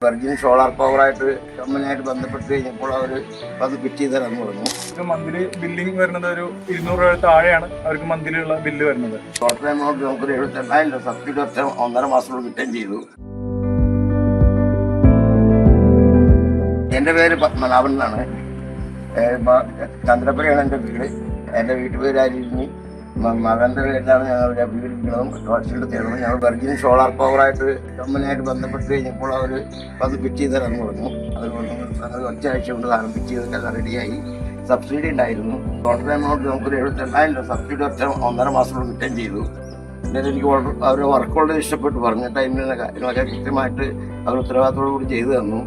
Virgin solar പവറായിട്ട് കമ്പനിയായിട്ട് ബന്ധപ്പെട്ട് കഴിഞ്ഞപ്പോൾ അവർ അത് ഫിറ്റ് ചെയ്ത് തരാമെന്ന് പറഞ്ഞു. മന്ത്ലി ബില്ലിംഗ് വരുന്നത് ഒരു 200 രൂപ താഴെയാണ് അവർക്ക് മന്ത്ലിയുള്ള ബില്ല് വരുന്നത്. ടോട്ടൽ എമൗണ്ട് നമുക്കൊരു 78,000 രൂപ സബ്സിഡി 1.5 മാസത്തോട് കിട്ടുകയും ചെയ്തു. എൻ്റെ പേര് പത്മനാഭൻ എന്നാണ്. ചന്ദ്രപുരയാണ് എൻ്റെ വീട്. എൻ്റെ വീട്ടുപേരായിരുന്നു. മകൻ്റെ പേരിലാണ് ഞങ്ങൾ വീടിരിക്കുന്നതും ടോട്ടൽ തരുന്നതും. ഞങ്ങൾ വെർജിൻ സോളാർ പവറായിട്ട് കമ്പനിയായിട്ട് ബന്ധപ്പെട്ട് കഴിഞ്ഞപ്പോൾ അവർ അത് ഫിറ്റ് ചെയ്ത് തരാമെന്ന് പറഞ്ഞു. അതുകൊണ്ട് അത് ഒറ്റയാഴ്ച കൊണ്ട് സാധനം ഫിറ്റ് ചെയ്തിട്ടെല്ലാം റെഡിയായി. സബ്സിഡി ഉണ്ടായിരുന്നു. ടോട്ടൽ എമൗണ്ട് നമുക്കൊരു 78,000 രൂപ സബ്സിഡി 1.5 മാസത്തോട് കിട്ടുകയും ചെയ്തു. പിന്നെ എനിക്ക് അവർ വർക്ക് വളരെ ഇഷ്ടപ്പെട്ടു. പറഞ്ഞ ടൈമിൽ കാര്യങ്ങളൊക്കെ കൃത്യമായിട്ട് അവർ ഉത്തരവാദിത്തോടു കൂടി ചെയ്തു തന്നു.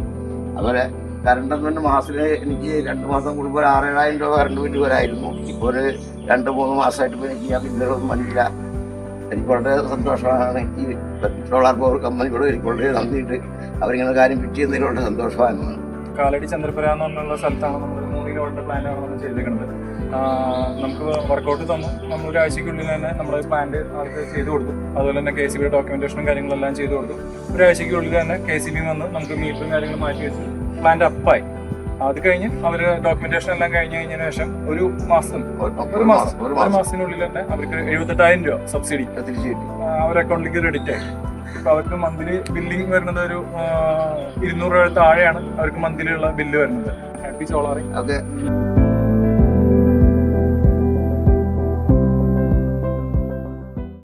അതുപോലെ കറണ്ട് ബില്ല് മാസത്തിൽ എനിക്ക് 2 മാസം കൂടുമ്പോൾ 6,000 രൂപ കറണ്ട് ബില്ല് വരായിരുന്നു. ഇപ്പോൾ ഒരു 2-3 മാസമായിട്ട് ഇപ്പോൾ എനിക്ക് ആ ബില്ലുകളൊന്നും വന്നില്ല. എനിക്ക് വളരെ സന്തോഷമാണ്. എനിക്ക് സോളാർ പവർ കമ്പനിയോട് എനിക്ക് വളരെ നന്ദിയുണ്ട്. അവരിങ്ങനെ കാര്യം ഫിറ്റ് ചെയ്യുന്നതിൽ വളരെ സന്തോഷമാണ്. കാലടി ചന്ദ്രപുര എന്ന് പറഞ്ഞുള്ള സ്ഥലത്താണ് നമ്മൾ 3 കിലോമീറ്റർ പ്ലാനാണ് നമ്മൾ ചെയ്തിരിക്കുന്നത്. നമുക്ക് വർക്കൗട്ട് തന്നു. നമ്മൾ ഒരാഴ്ചയ്ക്കുള്ളിൽ തന്നെ നമ്മുടെ പ്ലാന്റ് അവർക്ക് ചെയ്തു കൊടുത്തു. അതുപോലെ തന്നെ KCB ഡോക്യുമെന്റേഷനും കാര്യങ്ങളെല്ലാം ചെയ്തു കൊടുത്തു. ഒരാഴ്ചയ്ക്കുള്ളിൽ തന്നെ KCB വന്ന് നമുക്ക് മീറ്ററും കാര്യങ്ങളും മാറ്റി വെച്ച് പ്ലാന്റ് അപ്പായി. അത് കഴിഞ്ഞ് അവർ ഡോക്യുമെന്റേഷൻ എല്ലാം കഴിഞ്ഞതിന് ശേഷം ഒരു മാസത്തിനുള്ളിൽ തന്നെ അവർക്ക് 78,000 രൂപ സബ്സിഡി അവരുടെ അക്കൗണ്ടിലേക്ക് ക്രെഡിറ്റ് ആയി. ഇപ്പൊ അവർക്ക് മന്ത്ലി ബില്ലിംഗ് വരുന്നത് ഒരു 200 രൂപ താഴെയാണ് അവർക്ക് മന്ത്ലിയുള്ള ബില്ല് വരുന്നത്. ഹാപ്പി സോളാറിംഗ്.